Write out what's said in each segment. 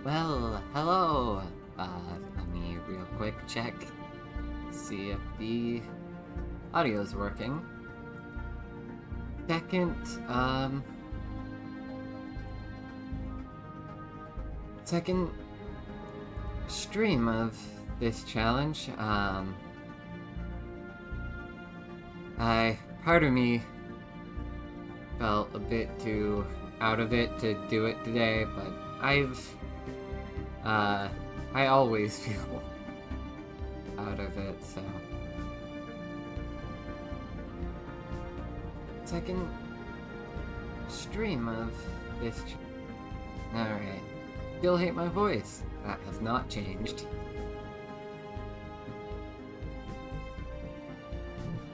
Well, hello. Let me real quick check, see if the audio's working. Second stream of this challenge. Part of me felt a bit too out of it to do it today, but I always feel out of it, so. Second stream of this. Alright. Still hate my voice. That has not changed.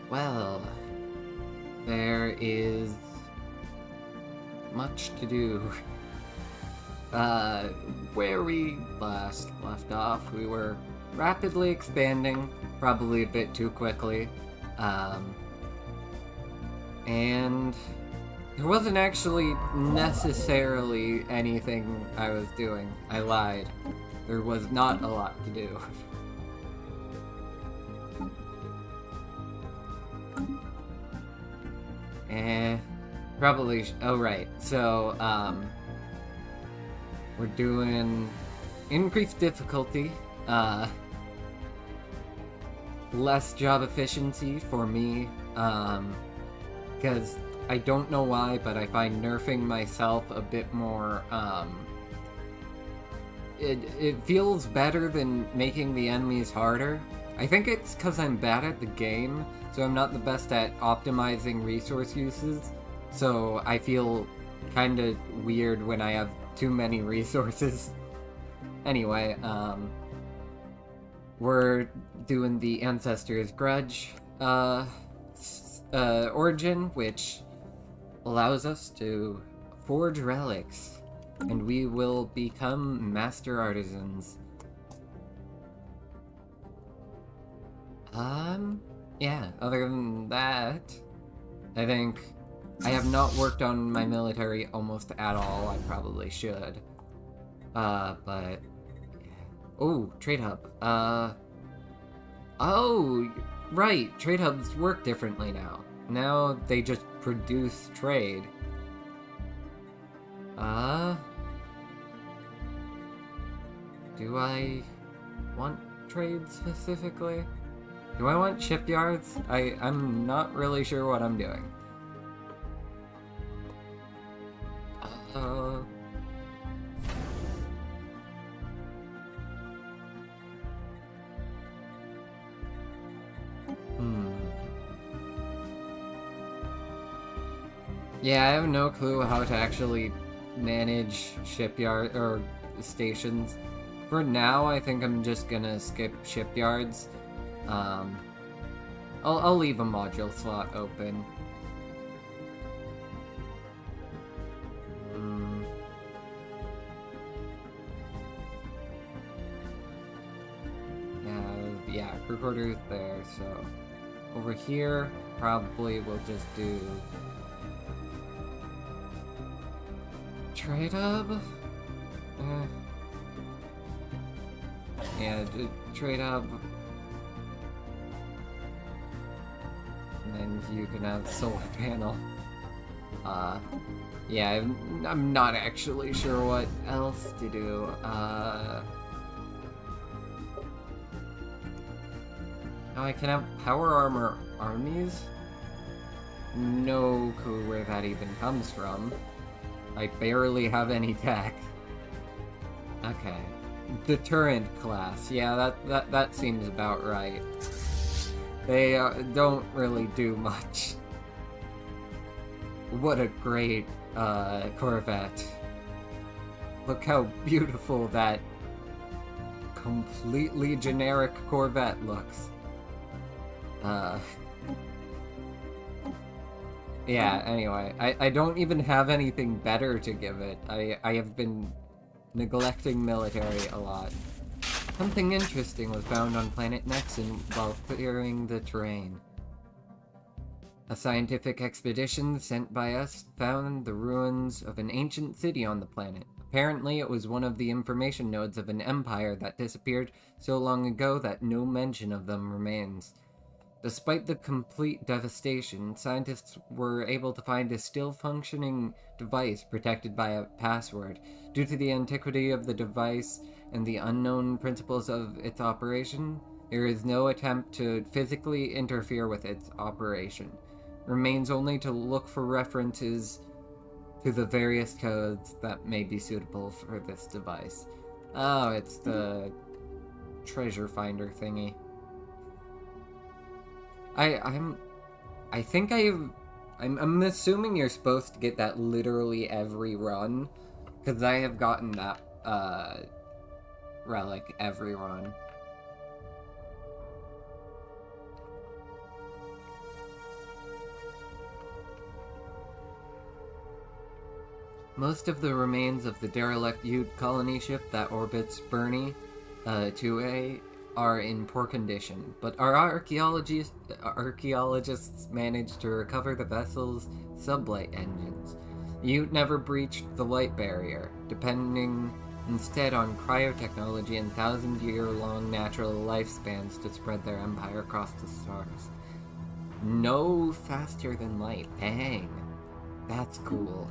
Well, there is much to do. Where we last left off, we were rapidly expanding, probably a bit too quickly, and there wasn't actually necessarily anything I was doing. I lied. There was not a lot to do. Oh right, so, we're doing increased difficulty, less job efficiency for me, because I don't know why, but I find nerfing myself a bit more, it feels better than making the enemies harder. I think it's because I'm bad at the game, so I'm not the best at optimizing resource uses, so I feel kinda weird when I have too many resources. Anyway, we're doing the Ancestor's Grudge, origin, which allows us to forge relics, and we will become master artisans. Yeah, other than that, I think I have not worked on my military almost at all. I probably should. But... Oh, trade hub. Oh, right, trade hubs work differently now. Now they just produce trade. Do I want trade specifically? Do I want shipyards? I'm not really sure what I'm doing. Yeah, I have no clue how to actually manage shipyard or stations. For now, I think I'm just gonna skip shipyards. I'll leave a module slot open. Yeah, crew quarters there, so over here, probably we'll just do trade hub? Yeah, trade hub. And then you can have solar panel. Yeah, I'm not actually sure what else to do. Now I can have power armor armies? No clue where that even comes from. I barely have any tech. Okay. Deterrent class. Yeah, that seems about right. They don't really do much. What a great Corvette. Look how beautiful that completely generic Corvette looks. Yeah, anyway, I don't even have anything better to give it. I have been neglecting military a lot. Something interesting was found on planet Nexon while clearing the terrain. A scientific expedition sent by us found the ruins of an ancient city on the planet. Apparently, it was one of the information nodes of an empire that disappeared so long ago that no mention of them remains. Despite the complete devastation, scientists were able to find a still functioning device protected by a password. Due to the antiquity of the device and the unknown principles of its operation, there is no attempt to physically interfere with its operation. Remains only to look for references to the various codes that may be suitable for this device. Oh, it's the treasure finder thingy. I'm assuming you're supposed to get that literally every run, because I have gotten that relic every run. Most of the remains of the derelict Ute colony ship that orbits Bernie 2A are in poor condition, but our archaeologists managed to recover the vessel's sublight engines. Ute never breached the light barrier, depending instead on cryotechnology and thousand-year-long natural lifespans to spread their empire across the stars. No faster than light. Dang. That's cool.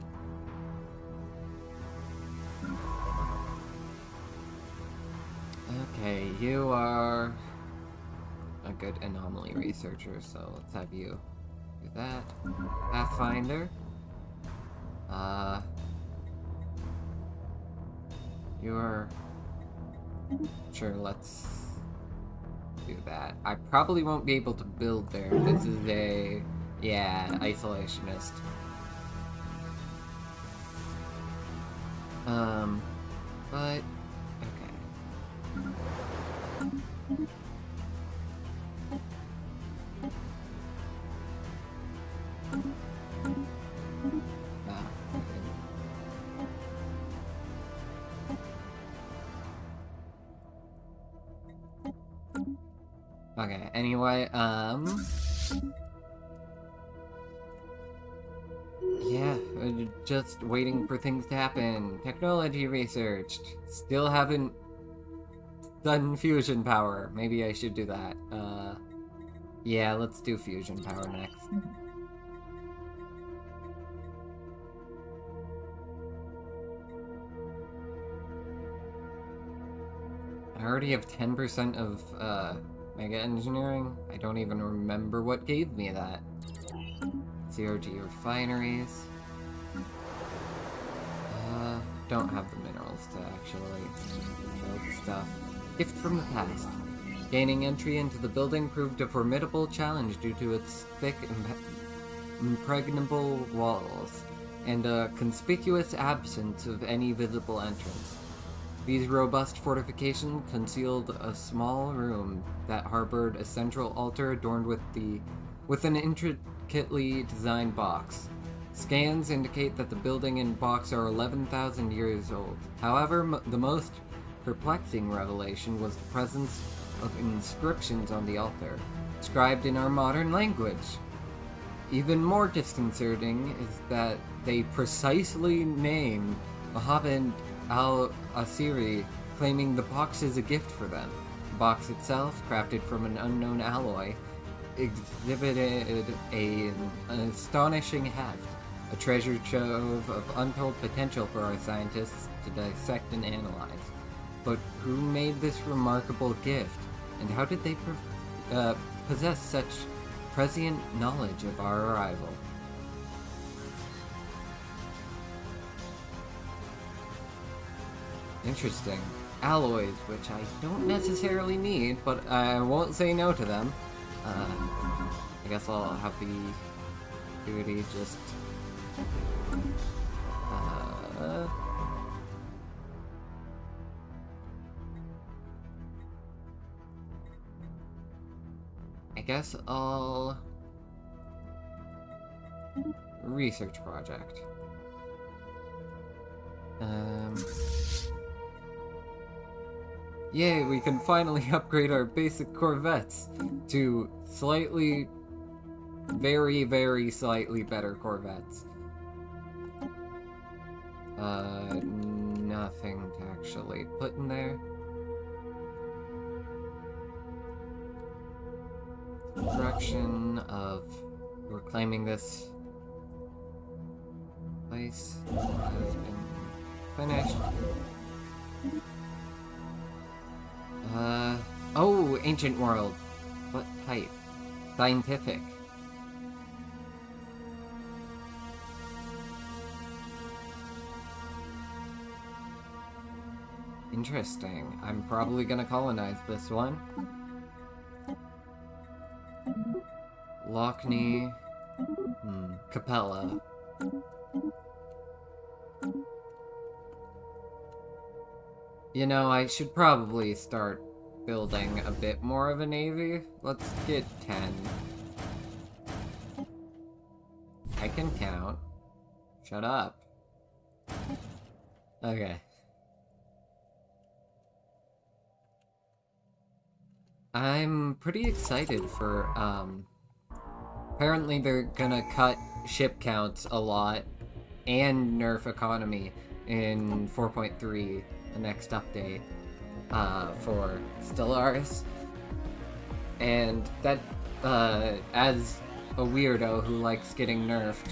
Okay, you are a good anomaly researcher, so let's have you do that. Pathfinder. You're... Sure, let's do that. I probably won't be able to build there. This is a... yeah, isolationist. But... okay. Okay, anyway, yeah, just waiting for things to happen. Technology researched. Still haven't done fusion power. Maybe I should do that. Yeah, let's do fusion power next. I already have 10% of, Mega Engineering? I don't even remember what gave me that. CRG refineries. Don't have the minerals to actually build stuff. Gift from the past. Gaining entry into the building proved a formidable challenge due to its thick, impregnable walls, and a conspicuous absence of any visible entrance. These robust fortifications concealed a small room that harbored a central altar adorned with an intricately designed box. Scans indicate that the building and box are 11,000 years old. However, the most perplexing revelation was the presence of inscriptions on the altar, inscribed in our modern language. Even more disconcerting is that they precisely name Mohammed al-Asiri, claiming the box is a gift for them. The box itself, crafted from an unknown alloy, exhibited an astonishing heft, a treasure trove of untold potential for our scientists to dissect and analyze. But who made this remarkable gift, and how did they possess such prescient knowledge of our arrival? Interesting. Alloys, which I don't necessarily need, but I won't say no to them. I guess I'll have the duty just... I guess I'll... research project. Yay, we can finally upgrade our basic corvettes to slightly, very, very slightly better corvettes. anything to actually put in there. Construction of reclaiming this place has been finished. Oh, ancient world. What type? Scientific. Interesting. I'm probably gonna colonize this one. Lockney. Capella. You know, I should probably start building a bit more of a navy. Let's get 10. I can count. Shut up. Okay. I'm pretty excited for, apparently they're gonna cut ship counts a lot and nerf economy in 4.3, the next update, for Stellaris. And that, as a weirdo who likes getting nerfed,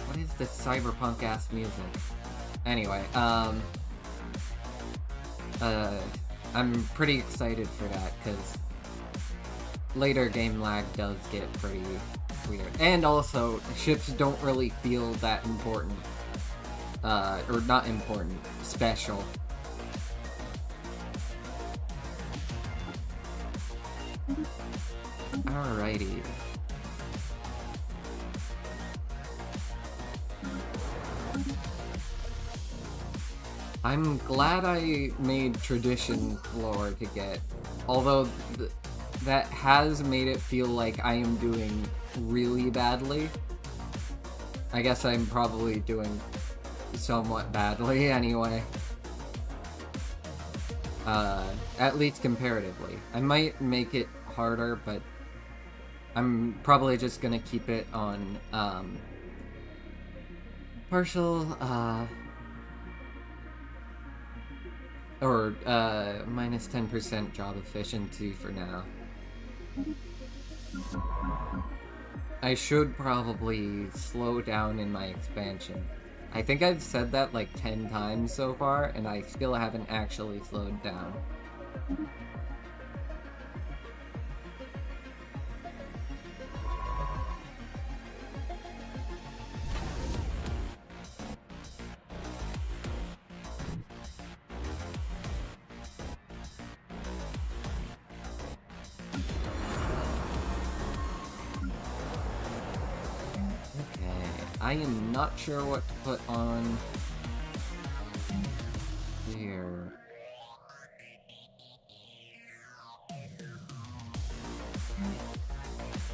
what is this cyberpunk-ass music? Anyway, I'm pretty excited for that, because later game lag does get pretty weird. And also, ships don't really feel that important. Or not important, special. Alrighty. I'm glad I made tradition floor to get, although that has made it feel like I am doing really badly. I guess I'm probably doing somewhat badly anyway. At least comparatively. I might make it harder, but I'm probably just gonna keep it on, partial, or minus 10% job efficiency for now. I should probably slow down in my expansion. I think I've said that like 10 times so far, and I still haven't actually slowed down. I am not sure what to put on here.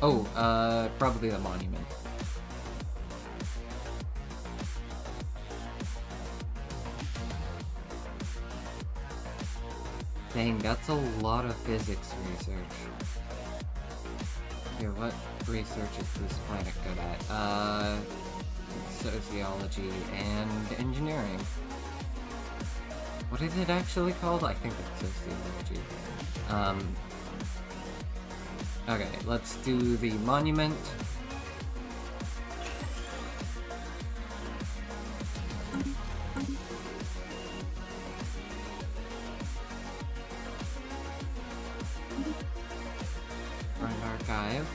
Oh, probably the monument. Dang, that's a lot of physics research. Here, what research is this planet good at? Sociology and engineering. What is it actually called? I think it's sociology. Okay, let's do the monument. Front archive.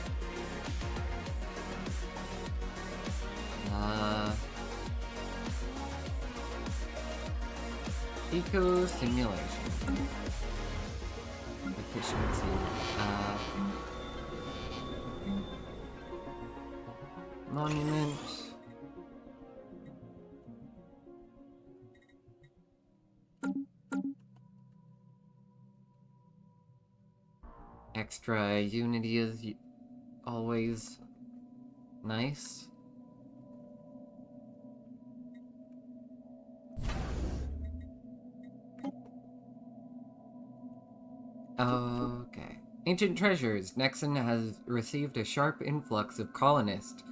Eco simulation. Efficiency. Monument. Extra unity is always nice. Okay. Ancient treasures. Nexon has received a sharp influx of colonists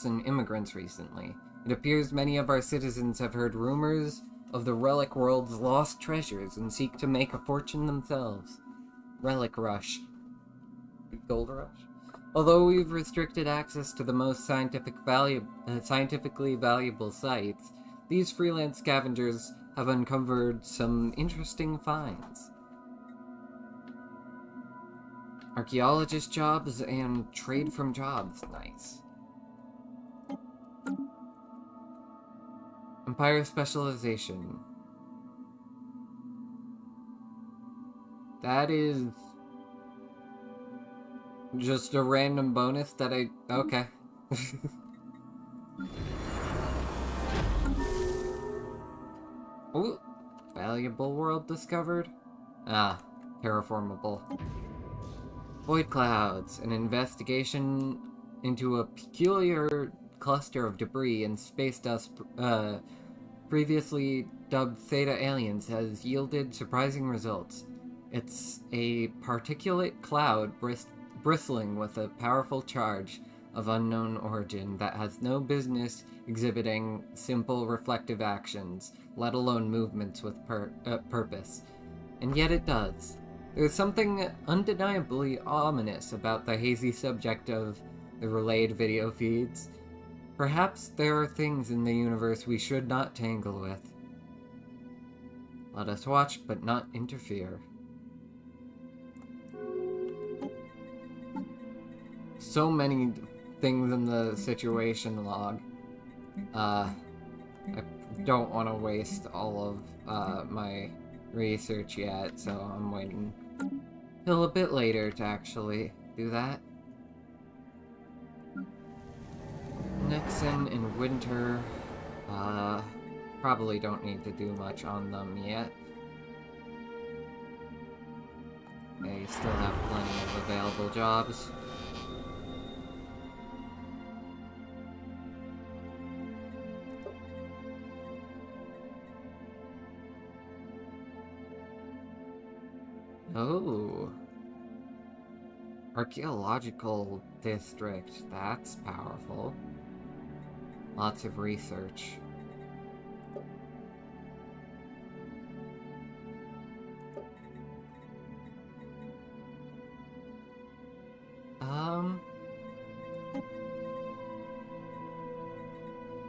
and immigrants recently. It appears many of our citizens have heard rumors of the Relic World's lost treasures and seek to make a fortune themselves. Relic Rush. Gold Rush? Although we've restricted access to the most scientifically valuable sites, these freelance scavengers have uncovered some interesting finds. Archaeologist jobs and trade from jobs. Nice. Empire specialization. That is just a random bonus that I... Okay. Ooh. Valuable world discovered? Ah, terraformable. Void clouds. An investigation into a peculiar cluster of debris and space dust previously dubbed Theta aliens has yielded surprising results. It's a particulate cloud bristling with a powerful charge of unknown origin that has no business exhibiting simple reflective actions, let alone movements with purpose. And yet it does. There's something undeniably ominous about the hazy subject of the relayed video feeds. Perhaps there are things in the universe we should not tangle with. Let us watch, but not interfere. So many things in the situation log. I don't want to waste all of my research yet, so I'm waiting till a bit later to actually do that. Nexon and Winter, probably don't need to do much on them yet. They still have plenty of available jobs. Oh. Archaeological district. That's powerful. Lots of research.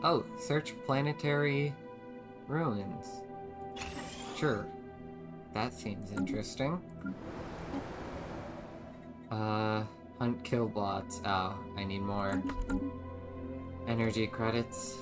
Oh, search planetary ruins. Sure. That seems interesting. Hunt kill bots. Oh, I need more energy credits.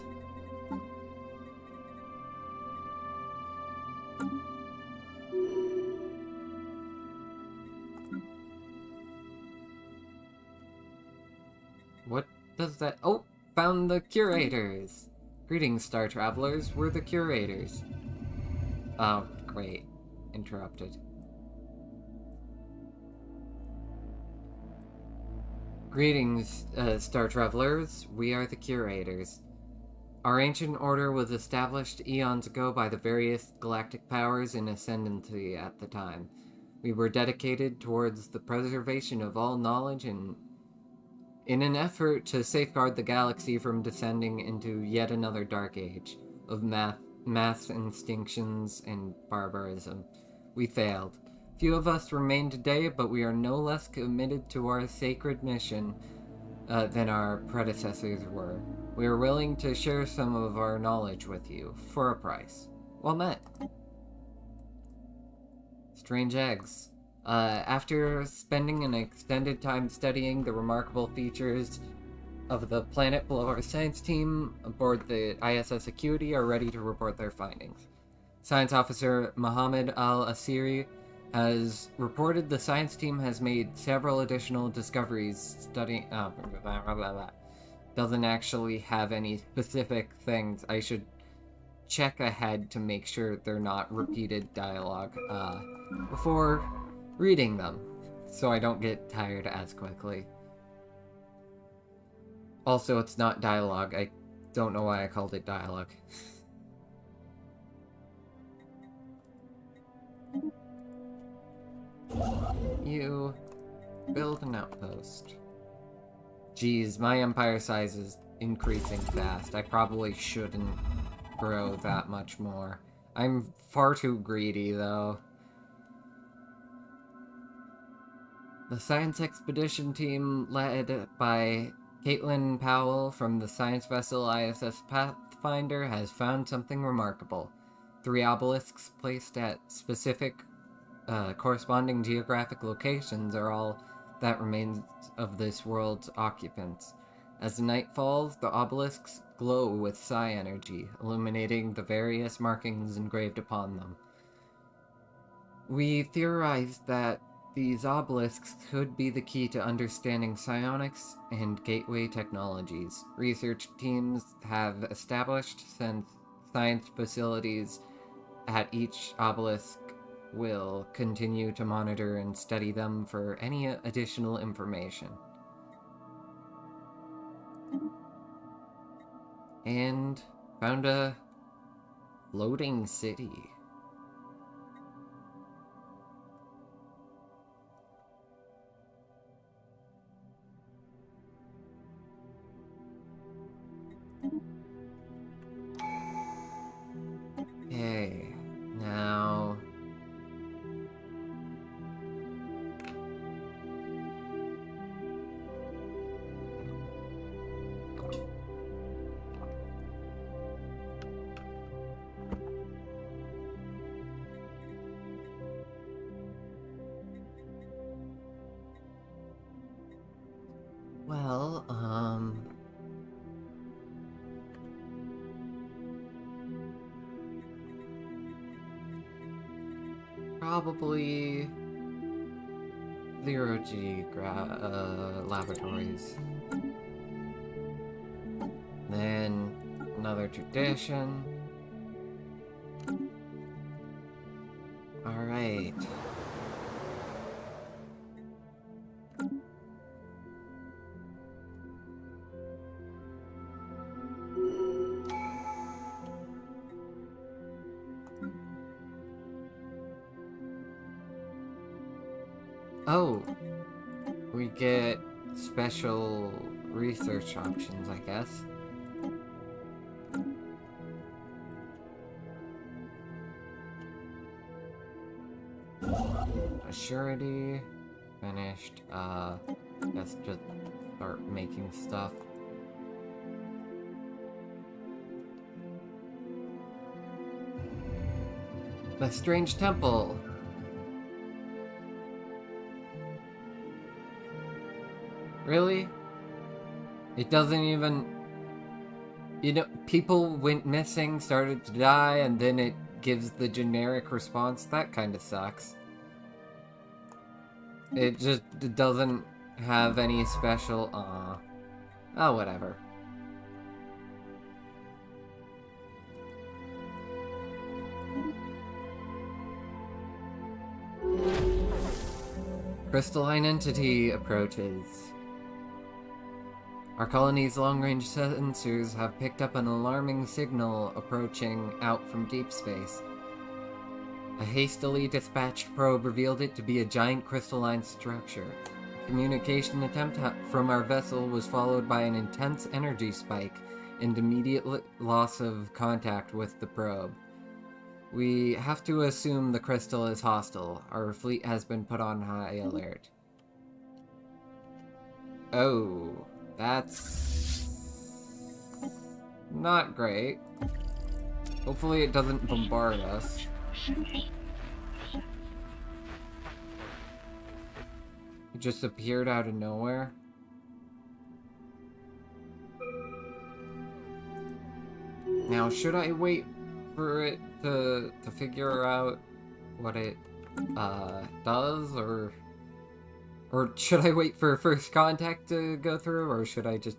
What does that... Oh! Found the curators! Greetings, Star Travelers. We're the curators. Oh, great. Interrupted. Greetings, Star Travelers. We are the Curators. Our ancient order was established eons ago by the various galactic powers in ascendancy at the time. We were dedicated towards the preservation of all knowledge and in an effort to safeguard the galaxy from descending into yet another dark age of mass extinctions and barbarism. We failed. Few of us remain today, but we are no less committed to our sacred mission than our predecessors were. We are willing to share some of our knowledge with you, for a price. Well met. Strange eggs. After spending an extended time studying the remarkable features of the planet below, our science team aboard the ISS Acuity are ready to report their findings. Science Officer Mohammed Al-Asiri has reported the science team has made several additional discoveries studying... Oh, doesn't actually have any specific things. I should check ahead to make sure they're not repeated dialogue before reading them, so I don't get tired as quickly. Also, it's not dialogue. I don't know why I called it dialogue. You you build an outpost. Geez, my empire size is increasing fast. I probably shouldn't grow that much more. I'm far too greedy, though. The science expedition team, led by Caitlin Powell from the science vessel ISS Pathfinder, has found something remarkable. 3 obelisks placed at specific corresponding geographic locations are all that remains of this world's occupants. As the night falls, the obelisks glow with psi energy, illuminating the various markings engraved upon them. We theorized that these obelisks could be the key to understanding psionics and gateway technologies. Research teams have established science facilities at each obelisk will continue to monitor and study them for any additional information. And found a floating city. Okay, now... Well, probably 0G laboratories. Then another tradition. Alright. Oh, we get special research options, I guess. A surety, finished, guess just start making stuff. The strange temple. Really? It doesn't even... You know, people went missing, started to die, and then it gives the generic response. That kind of sucks. It just doesn't have any special... Oh, whatever. Crystalline entity approaches. Our colony's long-range sensors have picked up an alarming signal approaching out from deep space. A hastily dispatched probe revealed it to be a giant crystalline structure. A communication attempt from our vessel was followed by an intense energy spike and immediate loss of contact with the probe. We have to assume the crystal is hostile. Our fleet has been put on high alert. Oh... That's not great. Hopefully it doesn't bombard us. It just appeared out of nowhere. Now, should I wait for it to figure out what it does, or should I wait for first contact to go through, or should I just...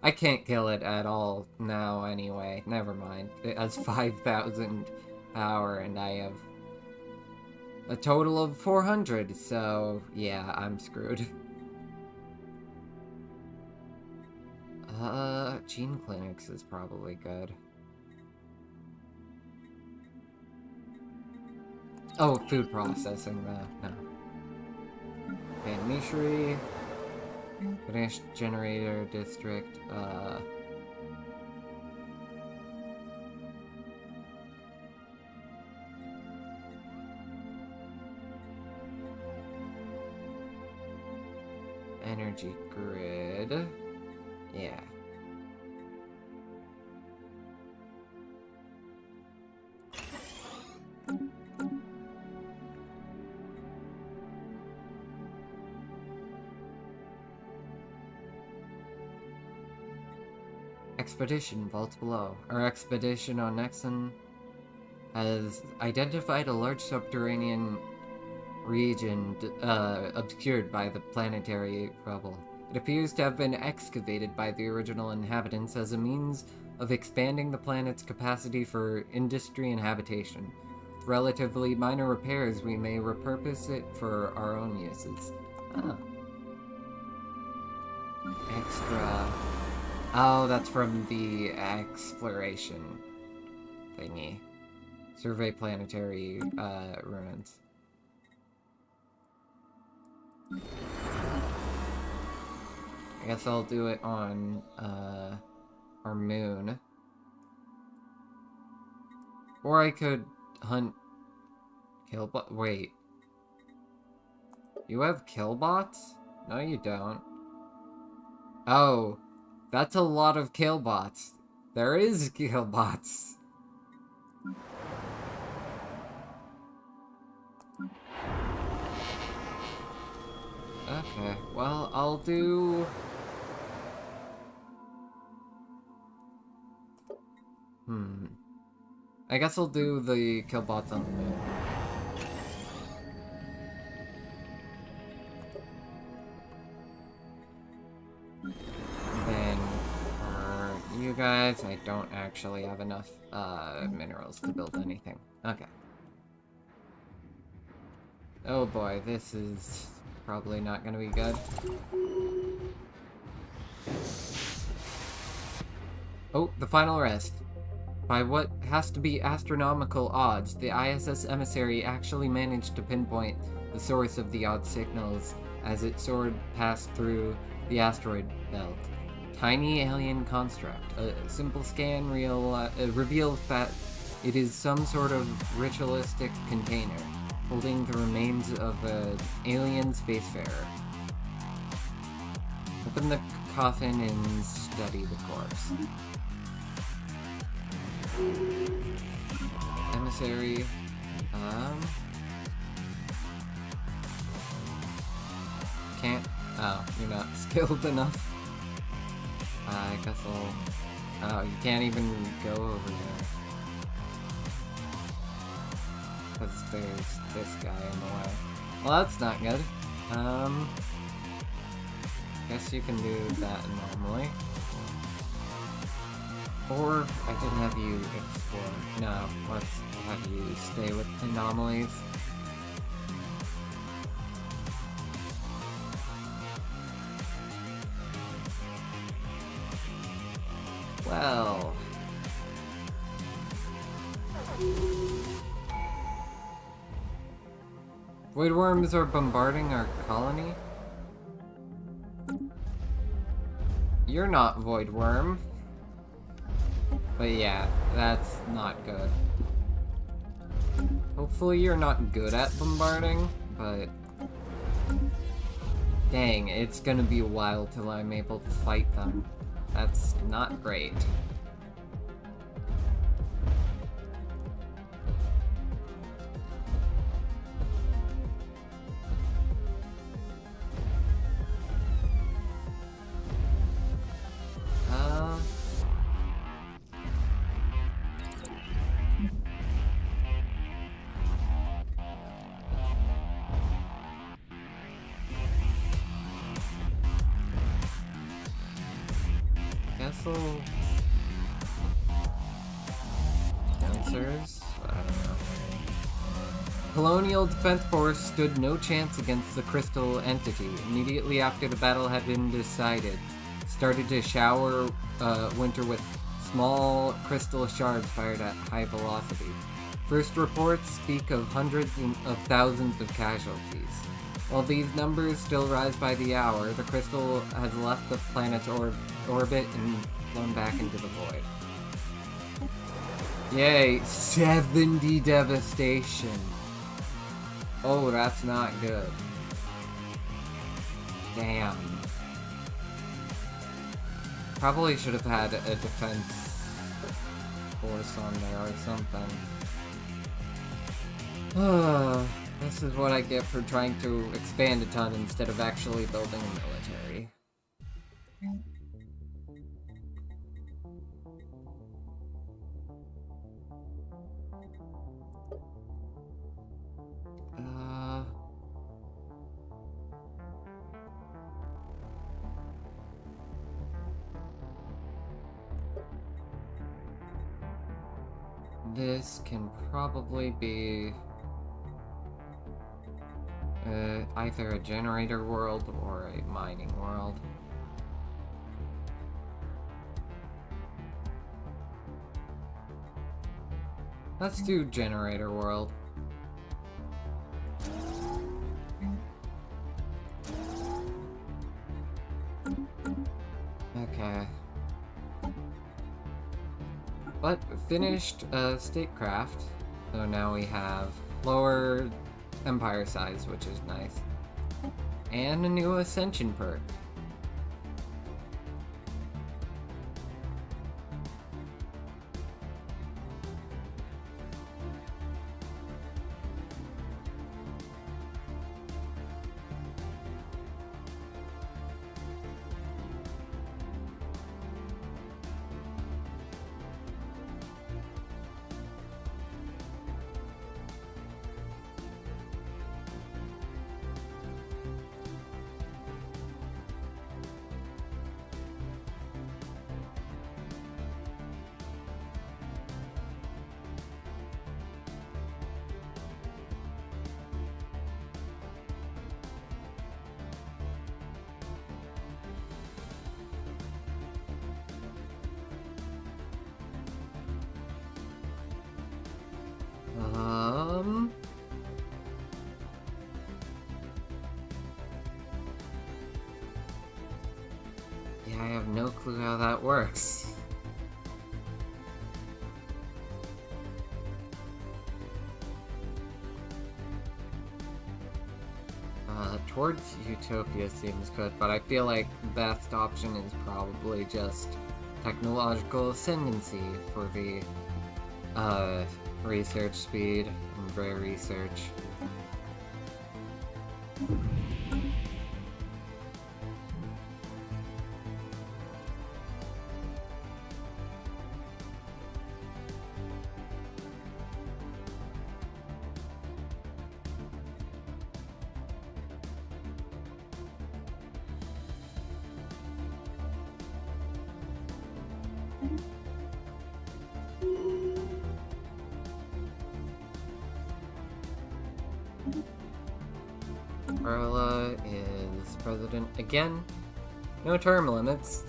I can't kill it at all now anyway. Never mind. It has 5,000 power, and I have a total of 400, so yeah, I'm screwed. Gene clinics is probably good. Oh, food processing, no. Mishri. Finish generator district. Energy grid. Yeah. Expedition vaults below. Our expedition on Nexon has identified a large subterranean region obscured by the planetary rubble. It appears to have been excavated by the original inhabitants as a means of expanding the planet's capacity for industry and habitation. With relatively minor repairs, we may repurpose it for our own uses. Ah. Extra... Oh, that's from the exploration thingy. Survey planetary ruins. I guess I'll do it on our moon. Or I could hunt killbot. Wait. You have killbots? No, you don't. Oh, that's a lot of killbots. There is killbots. Okay, well, I'll do... I guess I'll do the killbots on the moon. Then, for you guys, I don't actually have enough minerals to build anything. Okay. Oh boy, this is probably not gonna be good. Oh, the final rest. By what has to be astronomical odds, the ISS emissary actually managed to pinpoint the source of the odd signals as it soared past through the asteroid belt. Tiny alien construct. A simple scan reveals that it is some sort of ritualistic container holding the remains of an alien spacefarer. Open the coffin and study the corpse. Emissary. Can't. Oh, you're not skilled enough. I guess I'll... Oh, you can't even go over there. Because there's this guy in the way. Well, that's not good. Guess you can do that normally. Or I can have you explore. No, let's have you stay with anomalies. Well... Void worms are bombarding our colony? You're not void worm. But yeah, that's not good. Hopefully you're not good at bombarding, but... Dang, it's gonna be a while till I'm able to fight them. That's not great. Castle... Answers? I don't know. Colonial Defense Force stood no chance against the crystal entity. Immediately after the battle had been decided, started to shower winter with small crystal shards fired at high velocity. First reports speak of hundreds of thousands of casualties. While these numbers still rise by the hour, the crystal has left the planet's orbit and flown back into the void. Yay, 70 devastation. Oh, that's not good. Damn. Probably should have had a defense force on there or something. This is what I get for trying to expand a ton instead of actually building a military. This can probably be either a generator world or a mining world. Let's do generator world. Okay. But finished statecraft, so now we have lower empire size, which is nice. And a new ascension perk. Yeah, I have no clue how that works. Towards Utopia seems good, but I feel like the best option is probably just technological ascendancy for the research speed and rare research. Carla is president again. No term limits.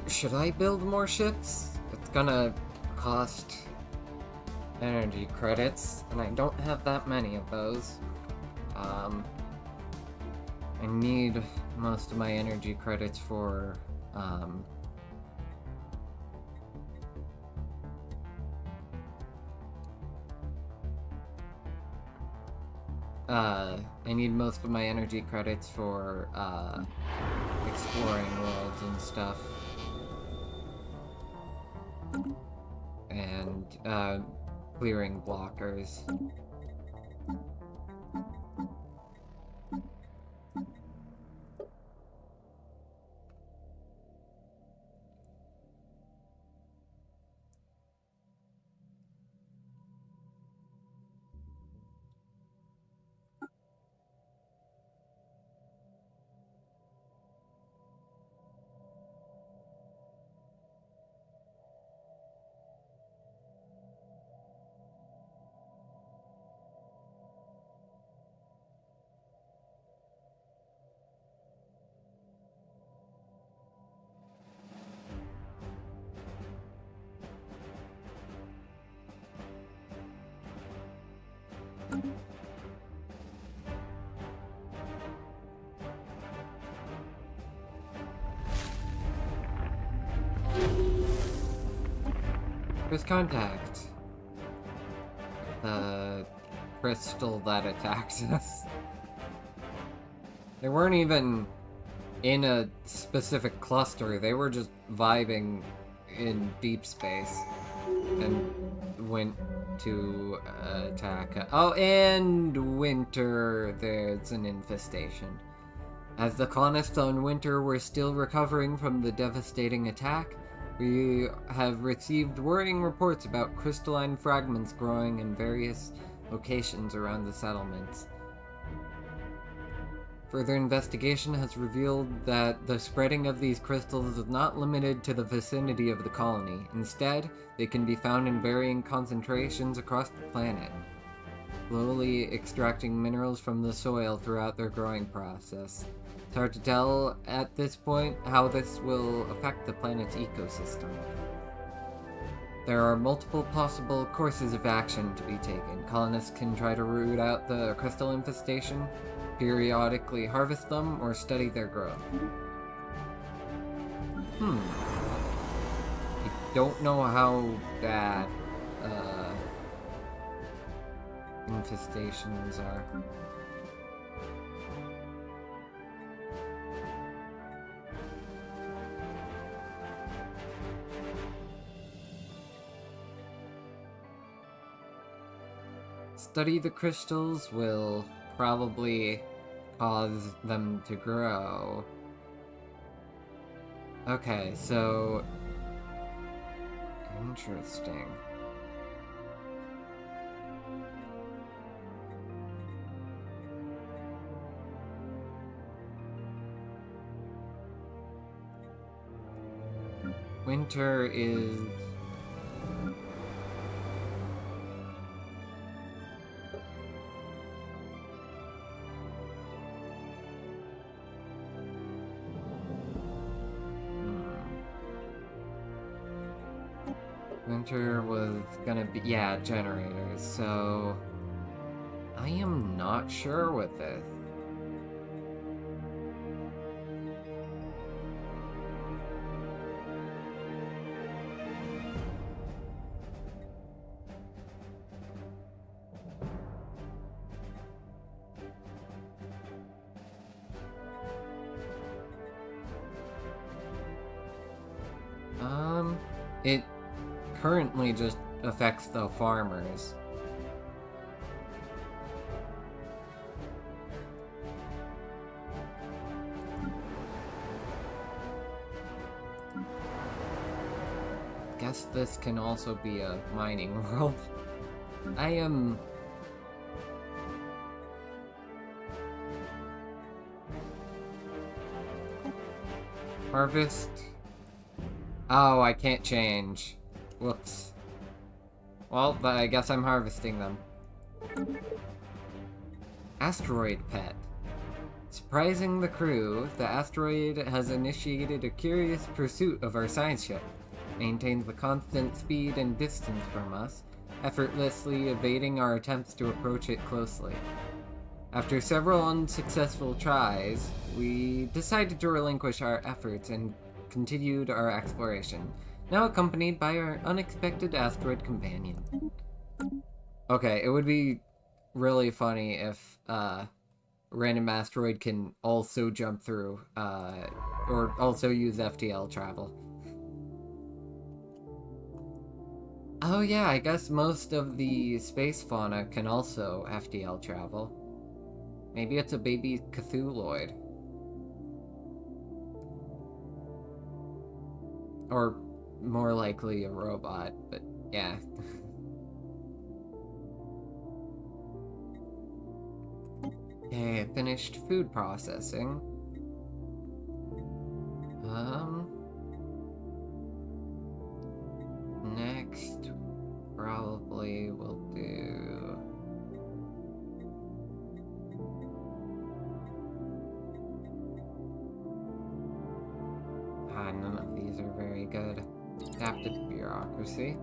Should I build more ships? It's gonna cost energy credits, and I don't have that many of those. I need most of my energy credits for, I need most of my energy credits for, exploring worlds and stuff. And, clearing blockers. First contact. The crystal that attacks us. They weren't even in a specific cluster, they were just vibing in deep space and went to attack. Oh, and Winter, there's an infestation. As the colonists on Winter were still recovering from the devastating attack, we have received worrying reports about crystalline fragments growing in various locations around the settlements. Further investigation has revealed that the spreading of these crystals is not limited to the vicinity of the colony. Instead, they can be found in varying concentrations across the planet, slowly extracting minerals from the soil throughout their growing process. It's hard to tell at this point how this will affect the planet's ecosystem. There are multiple possible courses of action to be taken. Colonists can try to root out the crystal infestation, periodically harvest them, or study their growth. I don't know how bad infestations are. Study the crystals will probably cause them to grow. Okay, so... interesting. Winter is... Winter was gonna be, yeah, generators, so I am not sure with this. It currently just affects the farmers. Guess this can also be a mining world. I am... harvest... Oh, I can't change. Whoops. Well, I guess I'm harvesting them. Asteroid pet. Surprising the crew, the asteroid has initiated a curious pursuit of our science ship. Maintains a constant speed and distance from us, effortlessly evading our attempts to approach it closely. After several unsuccessful tries, we decided to relinquish our efforts and continued our exploration, now accompanied by our unexpected asteroid companion. Okay, it would be really funny if random asteroid can also jump through, or also use FTL travel. Oh yeah, I guess most of the space fauna can also FTL travel. Maybe it's a baby Cthulhuoid. Or more likely a robot, but yeah. Okay, finished food processing. Next, probably we'll do... none of these are very good. Adaptive bureaucracy.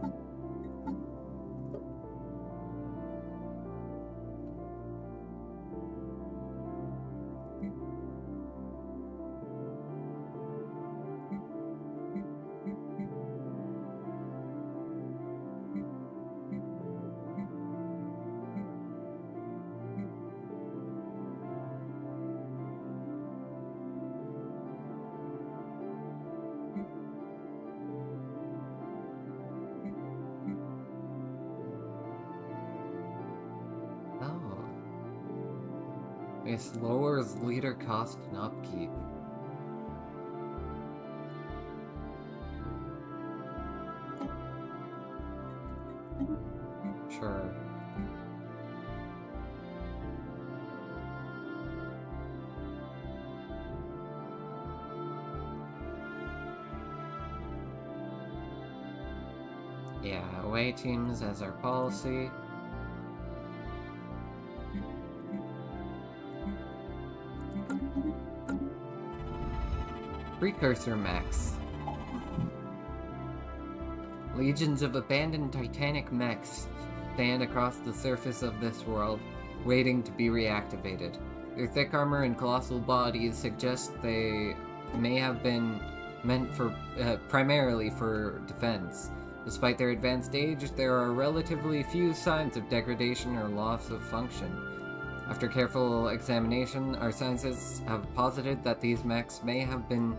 This lowers leader cost and upkeep. Sure. Yeah, away teams as our policy. Precursor mechs. Legions of abandoned Titanic mechs stand across the surface of this world, waiting to be reactivated. Their thick armor and colossal bodies suggest they may have been meant for primarily for defense. Despite their advanced age, there are relatively few signs of degradation or loss of function. After careful examination, our scientists have posited that these mechs may have been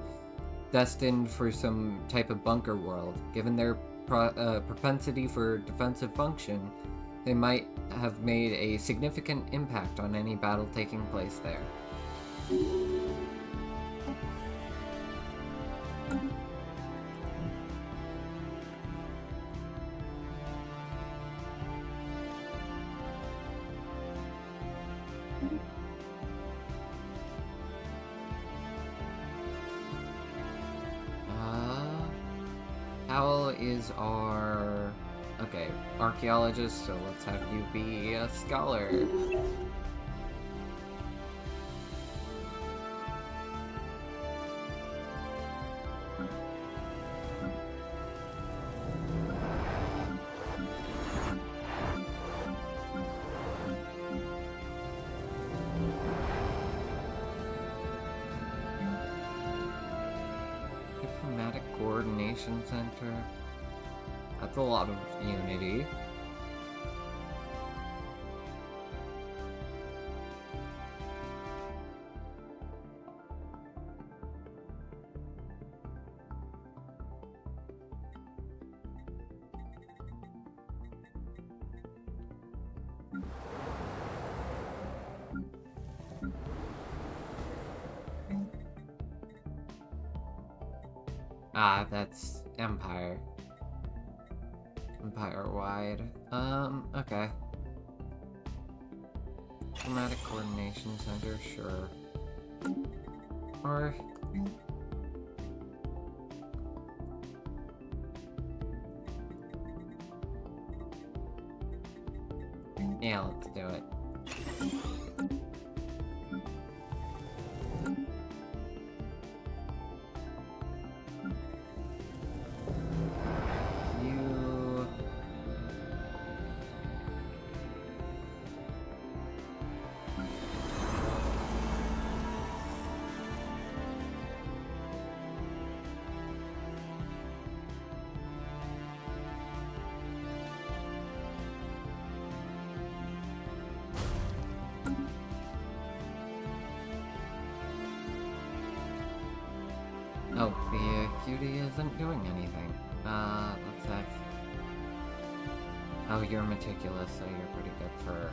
destined for some type of bunker world. Given their propensity for defensive function, they might have made a significant impact on any battle taking place there. Howell is our... okay, archaeologist, so let's have you be a scholar. Diplomatic Coordination Center. That's a lot of unity. Ah, that's Empire. Empire-wide. Okay. Diplomatic Coordination Center, sure. Or... yeah, let's do it. Oh, the cutie isn't doing anything. Let's have... oh, you're meticulous, so you're pretty good for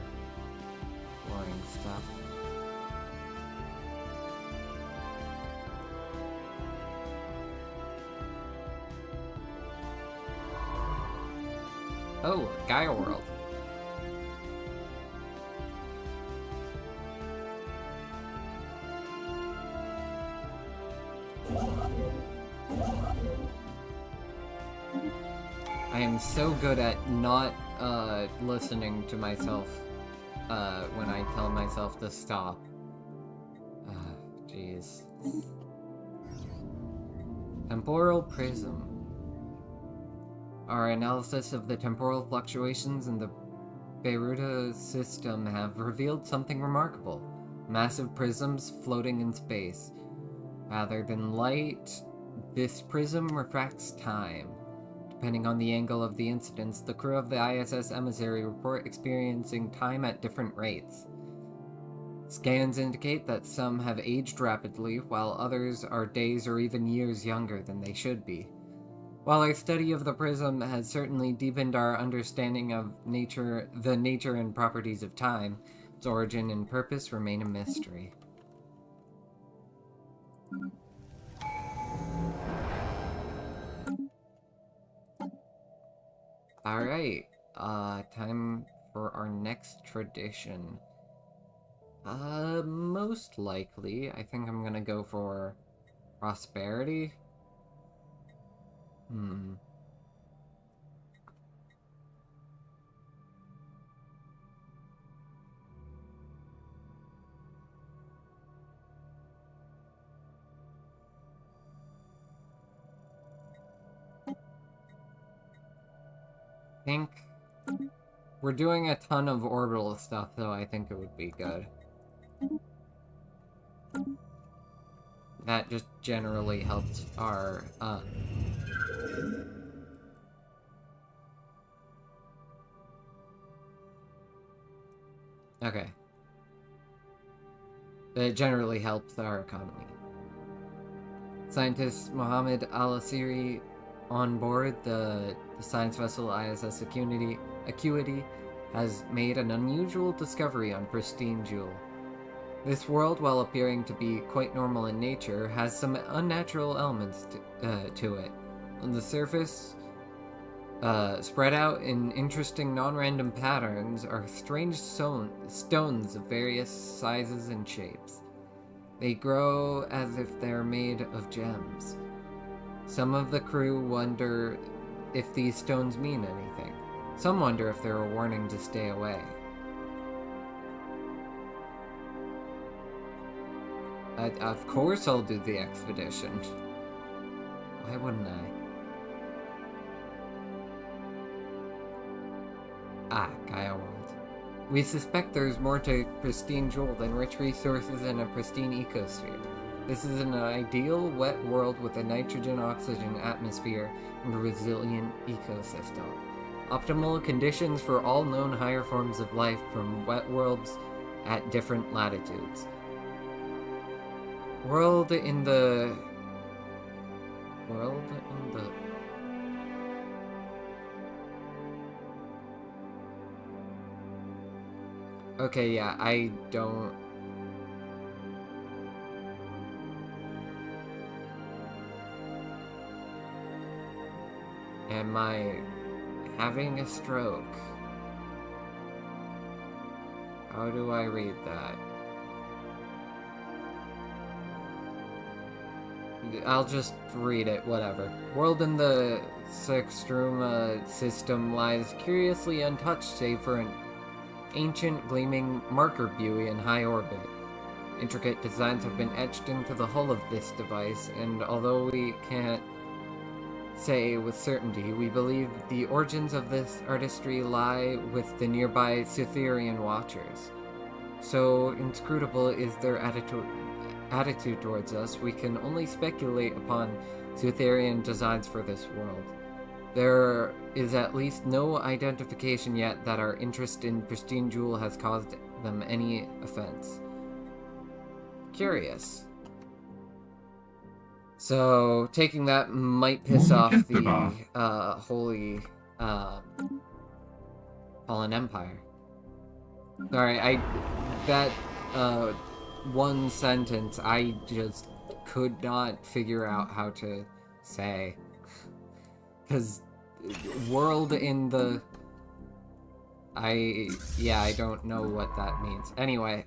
boring stuff. Oh, Gaia World. I am so good at not listening to myself when I tell myself to stop. Jeez. Temporal Prism. Our analysis of the temporal fluctuations in the Beirut system have revealed something remarkable. Massive prisms floating in space. Rather than light, this prism refracts time. Depending on the angle of the incidence, the crew of the ISS Emissary report experiencing time at different rates. Scans indicate that some have aged rapidly, while others are days or even years younger than they should be. While our study of the prism has certainly deepened our understanding of the nature and properties of time, Its origin and purpose remain a mystery. Alright, time for our next tradition. Most likely, I think I'm gonna go for prosperity. I think we're doing a ton of orbital stuff, so I think it would be good. That just generally helps our, okay. That generally helps our economy. Scientist Mohammed Al-Asiri on board the science vessel ISS Acuity has made an unusual discovery on Pristine Jewel. This world, while appearing to be quite normal in nature, has some unnatural elements to it. On the surface, spread out in interesting non-random patterns, are strange stones of various sizes and shapes. They grow as if they're made of gems. Some of the crew wonder if these stones mean anything. Some wonder if they're a warning to stay away. Of course I'll do the expedition. Why wouldn't I? Gaia World. We suspect there's more to Pristine Jewel than rich resources and a pristine ecosphere. This is an ideal wet world with a nitrogen-oxygen atmosphere and a resilient ecosystem. Optimal conditions for all known higher forms of life from wet worlds at different latitudes. World in the... Okay, yeah, I don't... Am I having a stroke? How do I read that? I'll just read it, whatever. World in the Sextruma system lies curiously untouched save for an ancient gleaming marker buoy in high orbit. Intricate designs have been etched into the hull of this device, and although we can't say with certainty, we believe the origins of this artistry lie with the nearby Cytherian Watchers. So inscrutable is their attitude towards us, we can only speculate upon Cytherian designs for this world. There is at least no identification yet that our interest in Pristine Jewel has caused them any offense. Curious. So, taking that might piss off the Holy Fallen Empire. Sorry, that one sentence I just could not figure out how to say. Because world in the... I don't know what that means. Anyway,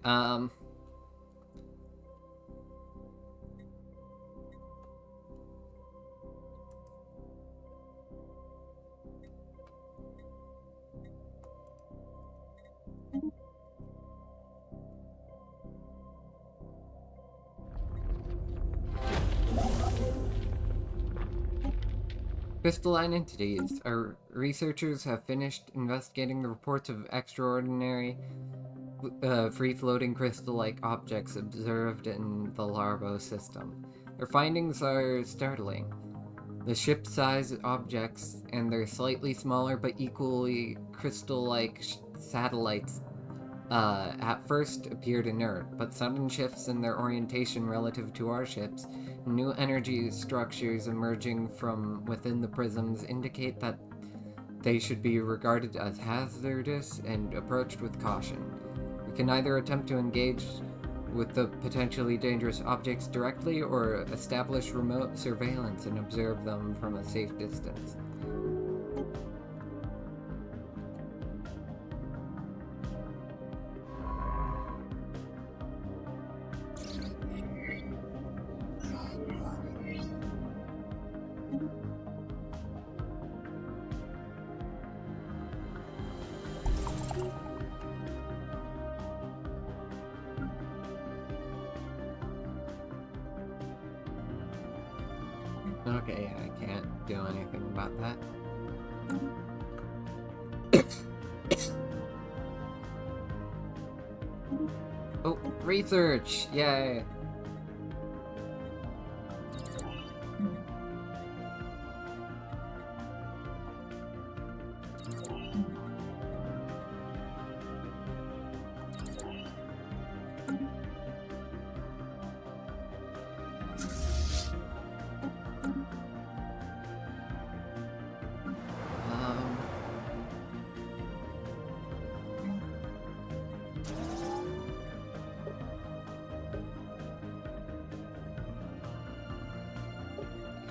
crystalline entities. Our researchers have finished investigating the reports of extraordinary free-floating crystal-like objects observed in the Larbo system. Their findings are startling. The ship-sized objects and their slightly smaller but equally crystal-like satellites at first appeared inert, but sudden shifts in their orientation relative to our ships, new energy structures emerging from within the prisms indicate that they should be regarded as hazardous and approached with caution. We can either attempt to engage with the potentially dangerous objects directly or establish remote surveillance and observe them from a safe distance. Okay, I can't do anything about that. Oh, research! Yay!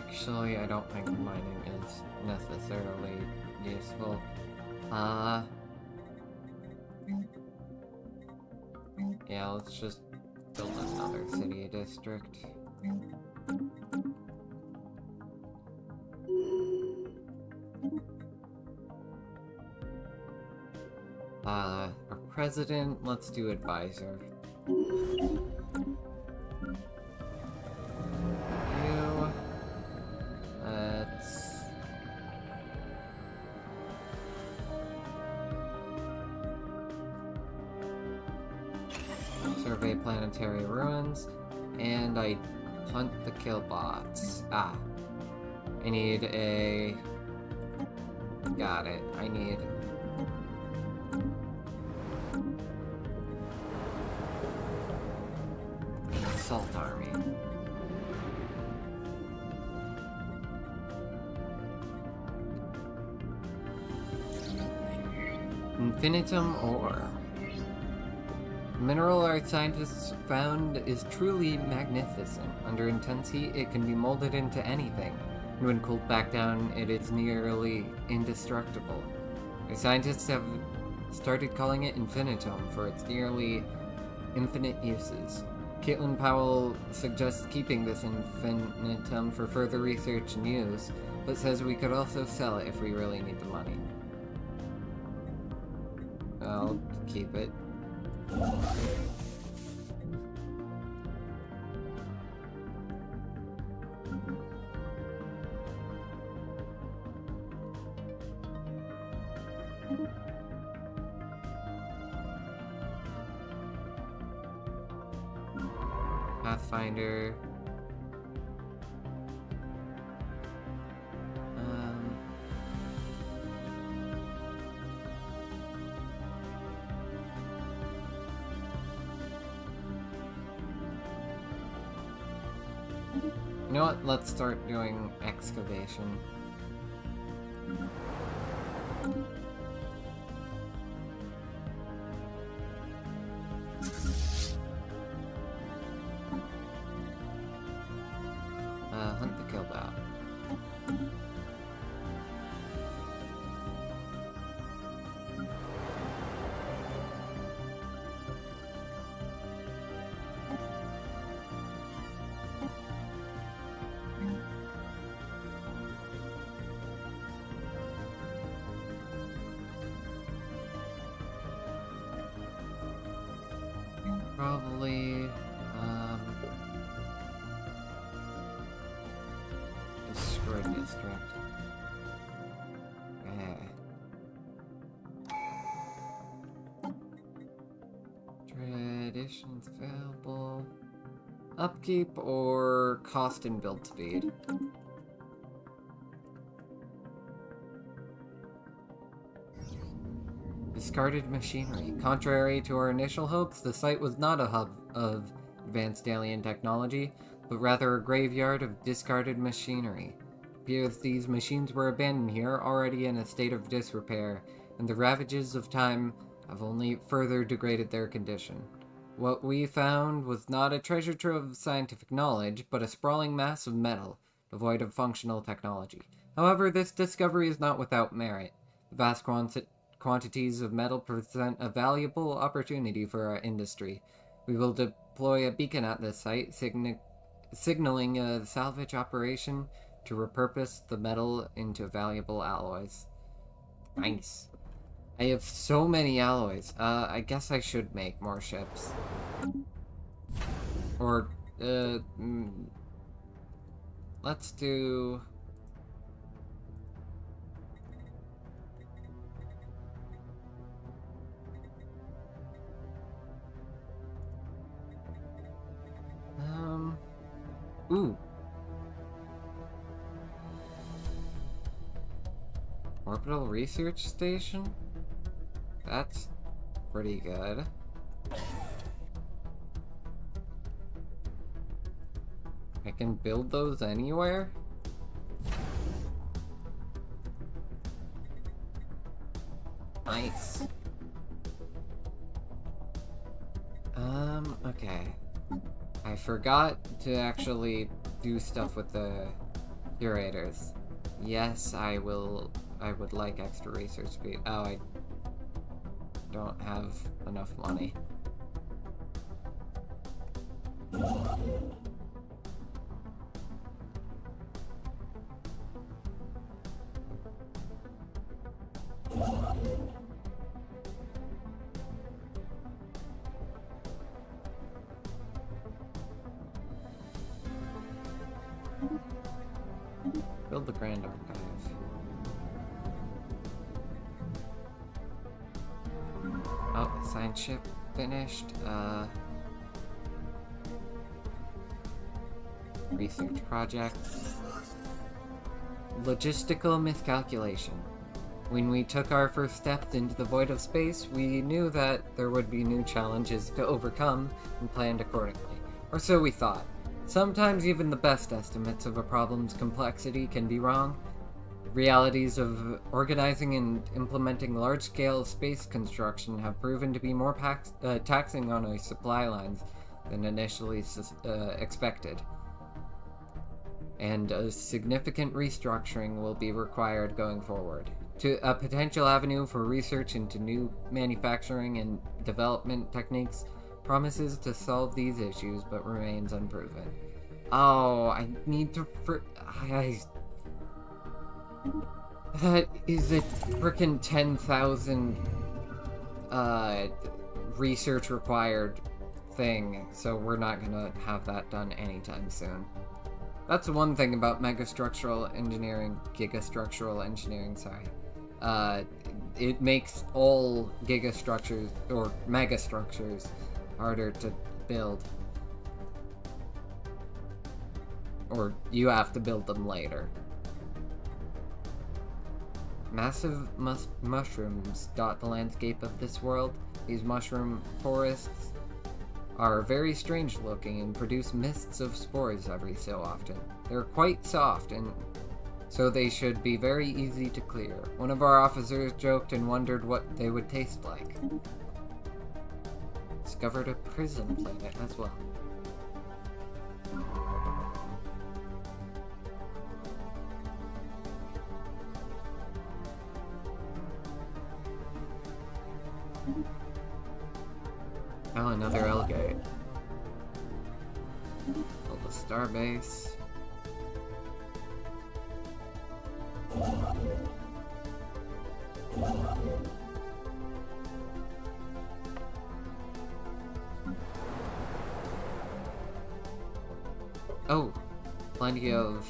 Actually, I don't think mining is necessarily useful. Yeah, let's just build another city district. Our president, let's do advisor. Survey planetary ruins, and I hunt the killbots. I need a... Got it. I need... an assault army. Infinitum ore. Mineral art scientists found is truly magnificent. Under intense heat, it can be molded into anything, and when cooled back down, it is nearly indestructible. The scientists have started calling it infinitum for its nearly infinite uses. Caitlin Powell suggests keeping this infinitum for further research and use, but says we could also sell it if we really need the money. I'll keep it. Pathfinder. You know what? Let's start doing excavation. Hunt the killbot. Probably, destroy district. Traditions available. Upkeep or cost and build speed. Discarded machinery. Contrary to our initial hopes, the site was not a hub of advanced alien technology, but rather a graveyard of discarded machinery. It appears these machines were abandoned here, already in a state of disrepair, and the ravages of time have only further degraded their condition. What we found was not a treasure trove of scientific knowledge, but a sprawling mass of metal, devoid of functional technology. However, this discovery is not without merit. The vast quantities of metal present a valuable opportunity for our industry. We will deploy a beacon at this site, signaling a salvage operation to repurpose the metal into valuable alloys. Nice. I have so many alloys. I guess I should make more ships. Or, let's do... Ooh. Orbital Research Station? That's pretty good. I can build those anywhere? Nice. Okay. I forgot to actually do stuff with the curators. Yes, I would like extra research speed. Oh, I don't have enough money. Build the Grand Archive. Oh, science ship finished. Research project. Logistical miscalculation. When we took our first steps into the void of space, we knew that there would be new challenges to overcome and planned accordingly. Or so we thought. Sometimes even the best estimates of a problem's complexity can be wrong. Realities of organizing and implementing large-scale space construction have proven to be more taxing on our supply lines than initially expected. And a significant restructuring will be required going forward. A potential avenue for research into new manufacturing and development techniques promises to solve these issues but remains unproven. Oh, I need to that is a frickin' 10,000 research required thing, so we're not gonna have that done anytime soon. That's one thing about gigastructural engineering, sorry. It makes all gigastructures, or megastructures, harder to build. Or you have to build them later. Massive mushrooms dot the landscape of this world. These mushroom forests are very strange looking and produce mists of spores every so often. They're quite soft, and so they should be very easy to clear. One of our officers joked and wondered what they would taste like. Discovered a prison planet as well. Oh, another L-gate. Build a starbase. Oh, plenty of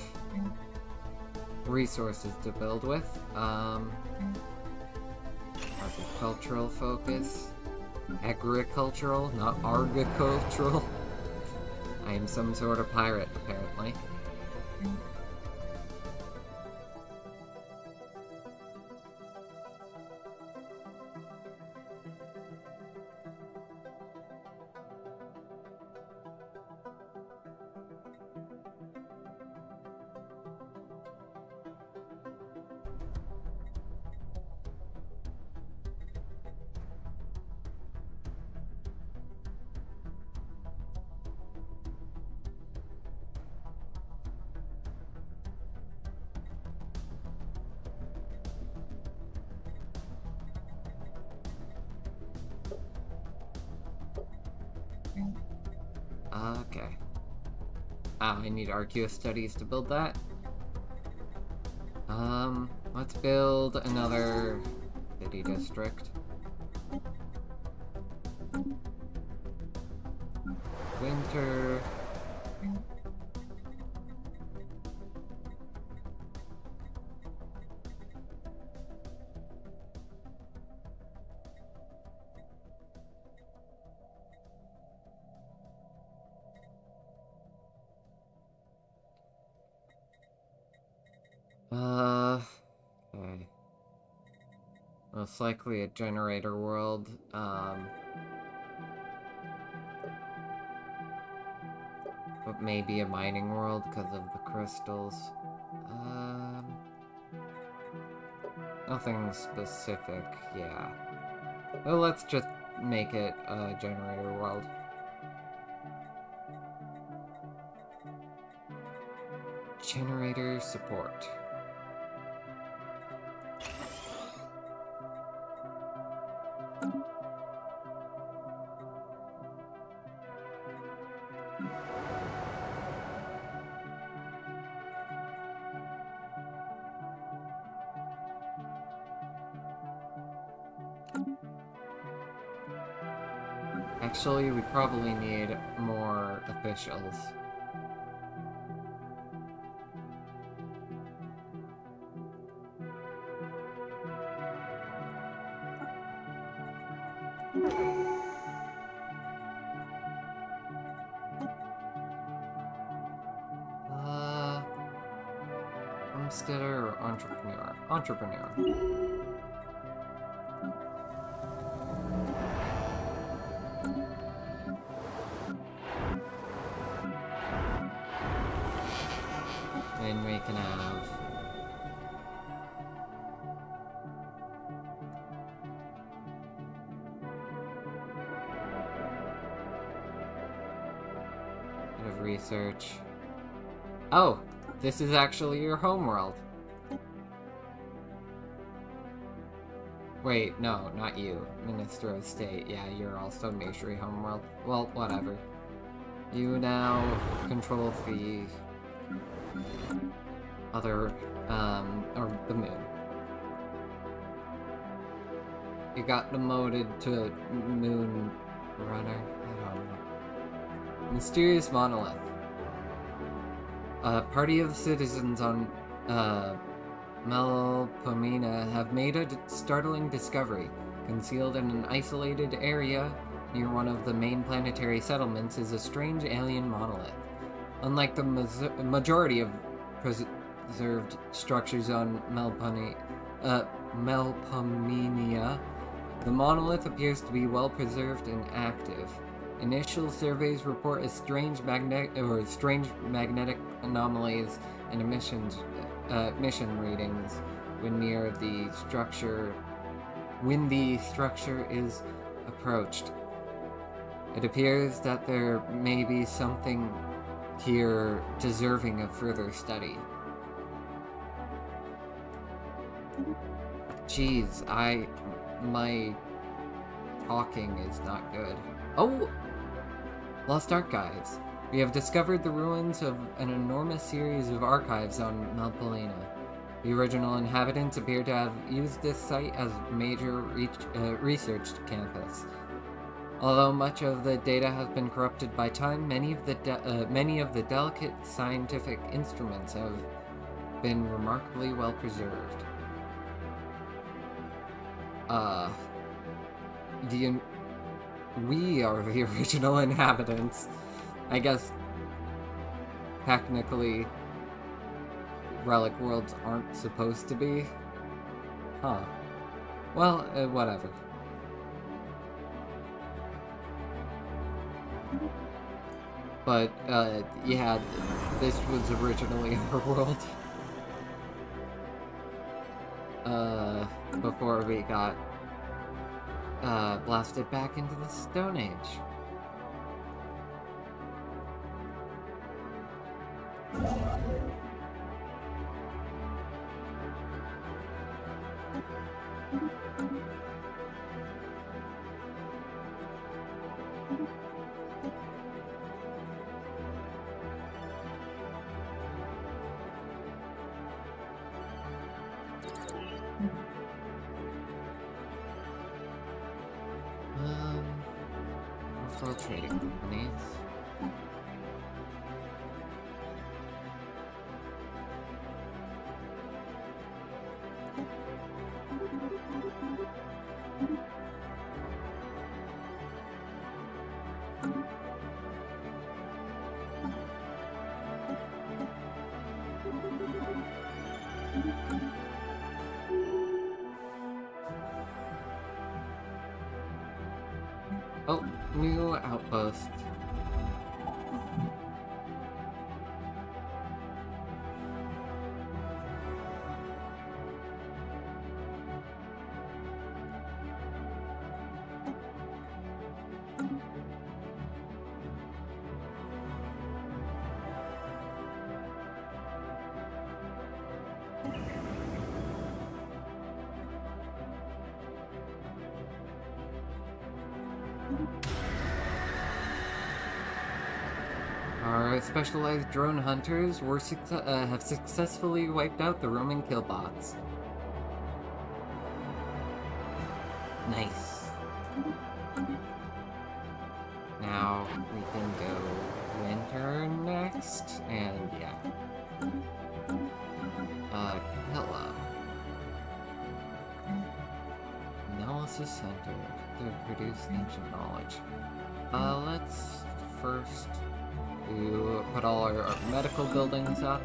resources to build with. Agricultural focus. Agricultural, not agricultural. I am some sort of pirate, apparently. Okay. I need Arceus studies to build that. Let's build another city district. Winter. Okay. Most likely a generator world. But maybe a mining world because of the crystals. Nothing specific, yeah. Well, let's just make it a generator world. Generator support. Actually, we probably need more officials. Homesteader or entrepreneur? Entrepreneur. And we can have... bit of research. Oh! This is actually your homeworld. Wait, no, not you. Minister of State. Yeah, you're also Maestri homeworld. Well, whatever. You now control the other, or the moon. You got demoted to Moon Runner? I don't know. Mysterious Monolith. A party of citizens on, Melpomene have made a startling discovery. Concealed in an isolated area near one of the main planetary settlements is a strange alien monolith. Unlike the majority of preserved structures on Melpomenia, the monolith appears to be well preserved and active. Initial surveys report a strange magnetic anomalies and mission readings when the structure is approached. It appears that there may be something here deserving of further study. Jeez, my talking is not good. Oh! Lost Archives. We have discovered the ruins of an enormous series of archives on Melpomene. The original inhabitants appear to have used this site as a major research campus. Although much of the data has been corrupted by time, many of the delicate scientific instruments have been remarkably well preserved. We are the original inhabitants. I guess technically relic worlds aren't supposed to be. Huh. Well, whatever. But, yeah, this was originally our world. Before we got, blasted back into the Stone Age. several trading companies. Oh, new outpost. Our specialized drone hunters have successfully wiped out the Roman killbots. Nice. Now we can go winter next, and yeah. Capella. Analysis Center to produce ancient knowledge. Let's first put all our medical buildings up.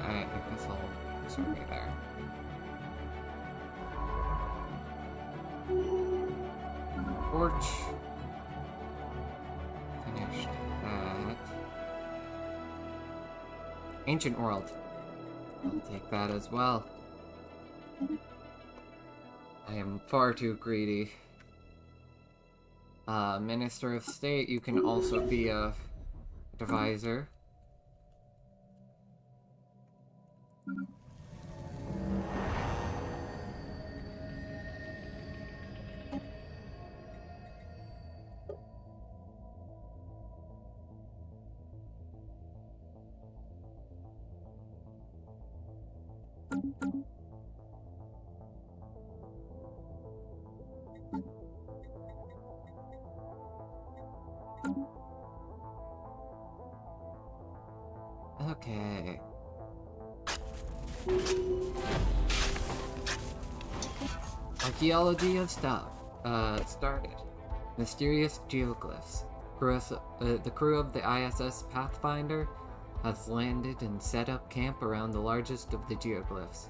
I guess I'll start me there. Porch. Finished that. Ancient World. I'll take that as well. I am far too greedy. Minister of State, you can also be a deviser. Okay. Archaeology of stuff. Started. Mysterious geoglyphs. The crew of the ISS Pathfinder has landed and set up camp around the largest of the geoglyphs,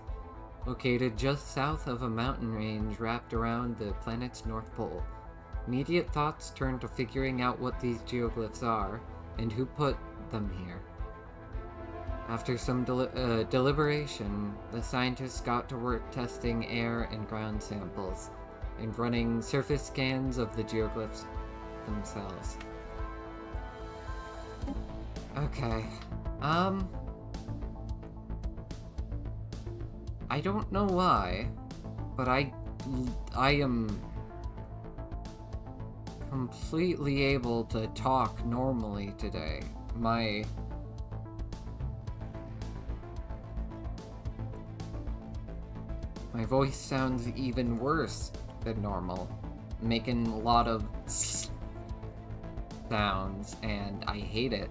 located just south of a mountain range wrapped around the planet's North Pole. Immediate thoughts turn to figuring out what these geoglyphs are and who put them here. After some deliberation, the scientists got to work testing air and ground samples, and running surface scans of the geoglyphs themselves. Okay, I don't know why, but I am completely able to talk normally today. My voice sounds even worse than normal, making a lot of sounds, and I hate it.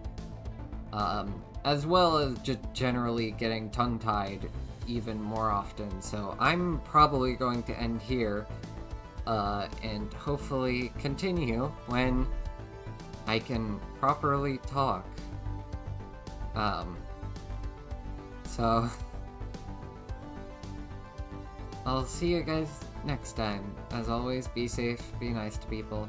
As well as just generally getting tongue-tied even more often, so I'm probably going to end here, and hopefully continue when I can properly talk. So I'll see you guys next time. As always, be safe, be nice to people.